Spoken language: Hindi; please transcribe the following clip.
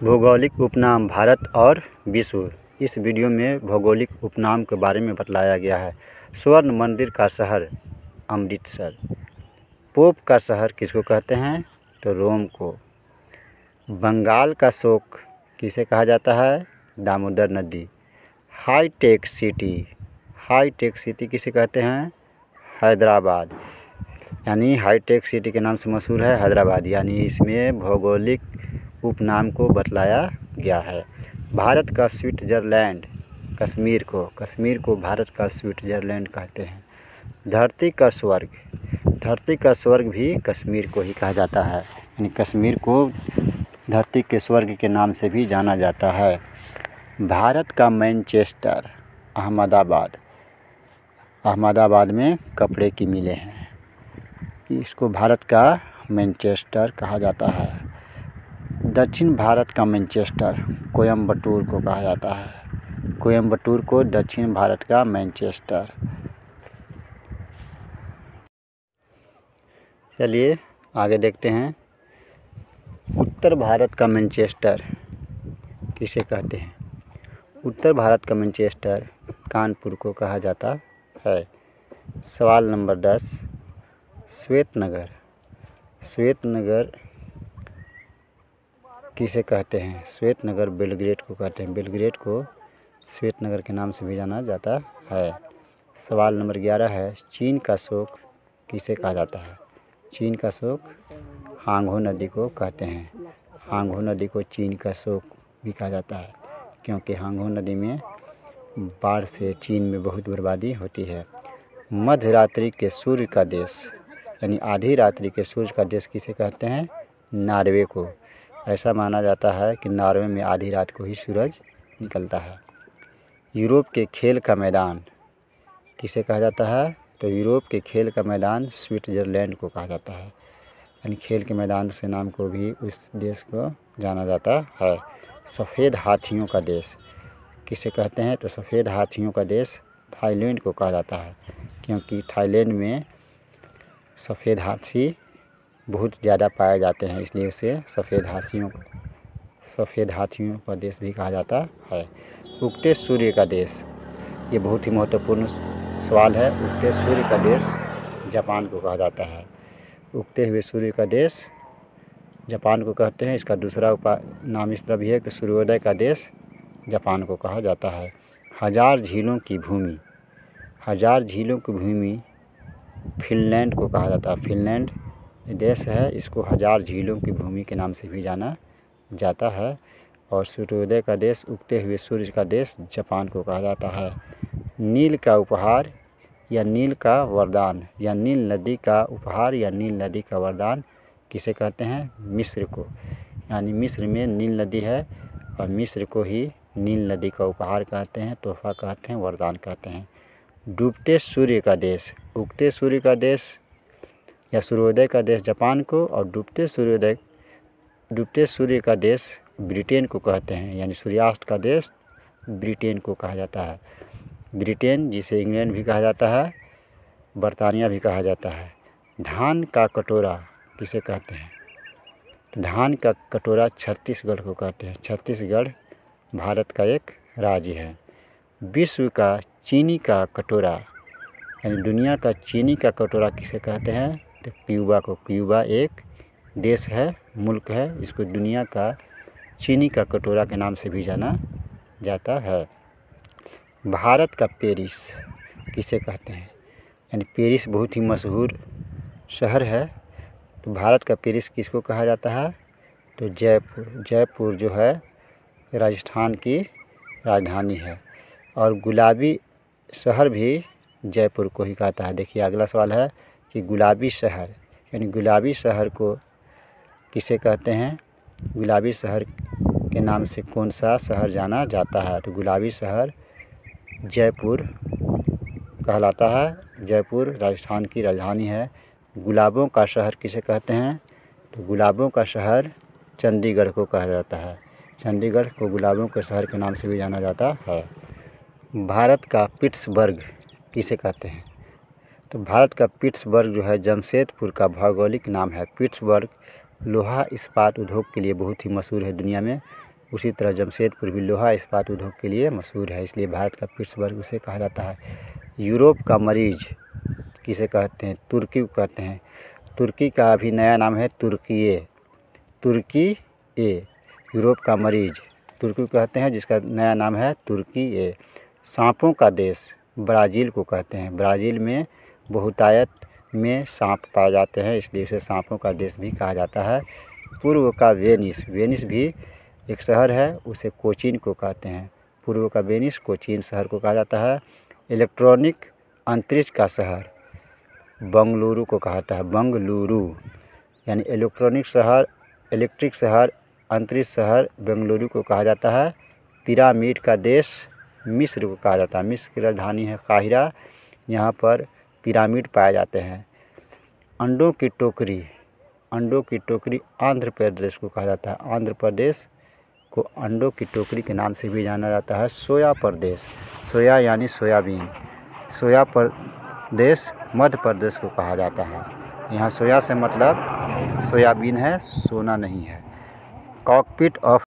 भौगोलिक उपनाम भारत और विश्व। इस वीडियो में भौगोलिक उपनाम के बारे में बतलाया गया है। स्वर्ण मंदिर का शहर अमृतसर। पोप का शहर किसको कहते हैं? तो रोम को। बंगाल का शोक किसे कहा जाता है? दामोदर नदी। हाईटेक सिटी किसे कहते हैं? हैदराबाद। यानी हाईटेक सिटी के नाम से मशहूर है हैदराबाद। यानी इसमें भौगोलिक उपनाम को बतलाया गया है। भारत का स्विट्ज़रलैंड कश्मीर को भारत का स्विट्ज़रलैंड कहते हैं। धरती का स्वर्ग भी कश्मीर को ही कहा जाता है। यानी कश्मीर को धरती के स्वर्ग के नाम से भी जाना जाता है। भारत का मैनचेस्टर अहमदाबाद में कपड़े की मिलें हैं, इसको भारत का मैनचेस्टर कहा जाता है। दक्षिण भारत का मैनचेस्टर कोयम्बटूर को कहा जाता है। कोयम्बटूर को दक्षिण भारत का मैनचेस्टर। चलिए आगे देखते हैं। उत्तर भारत का मैनचेस्टर किसे कहते हैं? उत्तर भारत का मैनचेस्टर कानपुर को कहा जाता है। सवाल नंबर 10, श्वेतनगर किसे कहते हैं? श्वेतनगर बेलग्रेड को कहते हैं। बेलग्रेड को श्वेतनगर के नाम से भी जाना जाता है। सवाल नंबर 11 है, चीन का शोक किसे कहा जाता है? चीन का शोक हांगहो नदी को कहते हैं। हांगहो नदी को चीन का शोक भी कहा जाता है, क्योंकि हांगहो नदी में बाढ़ से चीन में बहुत बर्बादी होती है। मध्य रात्रि के सूर्य का देश यानी आधी रात्रि के सूर्य का देश किसे कहते हैं? नॉर्वे को। ऐसा माना जाता है कि नॉर्वे में आधी रात को ही सूरज निकलता है। यूरोप के खेल का मैदान किसे कहा जाता है? तो यूरोप के खेल का मैदान स्विट्ज़रलैंड को कहा जाता है। यानी खेल के मैदान से नाम को भी उस देश को जाना जाता है। सफ़ेद हाथियों का देश किसे कहते हैं? तो सफ़ेद हाथियों का देश थाईलैंड को कहा जाता है, क्योंकि थाईलैंड में सफ़ेद हाथी बहुत ज़्यादा पाए जाते हैं, इसलिए उसे सफ़ेद हाथियों का देश भी कहा जाता है। उगते सूर्य का देश, ये बहुत ही महत्वपूर्ण सवाल है। उगते सूर्य का देश जापान को कहा जाता है। उगते हुए सूर्य का देश जापान को कहते हैं। इसका दूसरा नाम इस तरह भी है कि सूर्योदय का देश जापान को कहा जाता है। हजार झीलों की भूमि फिनलैंड को कहा जाता है। फिनलैंड देश है, इसको हजार झीलों की भूमि के नाम से भी जाना जाता है। और सूर्योदय का देश, उगते हुए सूर्य का देश जापान को कहा जाता है। नील का उपहार या नील का वरदान या नील नदी का उपहार या नील नदी का वरदान किसे कहते हैं? मिस्र को। यानी मिस्र में नील नदी है और मिस्र को ही नील नदी का उपहार कहते हैं, तोहफा कहते हैं, वरदान कहते हैं। डूबते सूर्य का देश, उगते सूर्य का देश या सूर्योदय का देश जापान को, और डूबते सूर्य का देश ब्रिटेन को कहते हैं। यानी सूर्यास्त का देश ब्रिटेन को कहा जाता है। ब्रिटेन, जिसे इंग्लैंड भी कहा जाता है, बरतानिया भी कहा जाता है। धान का कटोरा किसे कहते हैं? धान का कटोरा छत्तीसगढ़ को कहते हैं। छत्तीसगढ़ भारत का एक राज्य है। विश्व का चीनी का कटोरा यानी दुनिया का चीनी का कटोरा किसे कहते हैं? तो क्यूबा को। क्यूबा एक देश है, मुल्क है, इसको दुनिया का चीनी का कटोरा के नाम से भी जाना जाता है। भारत का पेरिस किसे कहते हैं? यानी पेरिस बहुत ही मशहूर शहर है। तो भारत का पेरिस किसको कहा जाता है? तो जयपुर जो है राजस्थान की राजधानी है, और गुलाबी शहर भी जयपुर को ही कहता है। देखिए अगला सवाल है कि गुलाबी शहर यानी गुलाबी शहर को किसे कहते हैं? गुलाबी शहर के नाम से कौन सा शहर जाना जाता है? तो गुलाबी शहर जयपुर कहलाता है। जयपुर राजस्थान की राजधानी है। गुलाबों का शहर किसे कहते हैं? तो गुलाबों का शहर चंडीगढ़ को कहा जाता है। चंडीगढ़ को गुलाबों के शहर के नाम से भी जाना जाता है। भारत का पिट्सबर्ग किसे कहते हैं? तो भारत का पिट्सबर्ग जो है जमशेदपुर का भौगोलिक नाम है। पिट्सबर्ग लोहा इस्पात उद्योग के लिए बहुत ही मशहूर है दुनिया में। उसी तरह जमशेदपुर भी लोहा इस्पात उद्योग के लिए मशहूर है, इसलिए भारत का पिट्सबर्ग उसे कहा जाता है। यूरोप का मरीज किसे कहते हैं? तुर्की को कहते हैं। तुर्की का अभी नया नाम है तुर्की ए। यूरोप का मरीज तुर्की को कहते हैं, जिसका नया नाम है तुर्की ए। सांपों का देश ब्राज़ील को कहते हैं। ब्राज़ील में बहुतायत में सांप पाए जाते हैं, इसलिए उसे सांपों का देश भी कहा जाता है। पूर्व का वेनिस भी एक शहर है, उसे कोचीन को कहते हैं। पूर्व का वेनिस कोचीन शहर को कहा जाता है। इलेक्ट्रॉनिक अंतरिक्ष का शहर बंगलुरु को कहा जाता है। बंगलुरु यानी इलेक्ट्रिक शहर, अंतरिक्ष शहर बेंगलुरु को कहा जाता है। पिरामिड का देश मिस्र को कहा जाता है। मिस्र की राजधानी है काहिरा, यहाँ पर पिरामिड पाए जाते हैं। अंडों की टोकरी आंध्र प्रदेश को कहा जाता है। आंध्र प्रदेश को अंडों की टोकरी के नाम से भी जाना जाता है। सोया प्रदेश, सोया यानी सोयाबीन, सोया प्रदेश मध्य प्रदेश को कहा जाता है। यहाँ सोया से मतलब सोयाबीन है, सोना नहीं है। Cockpit of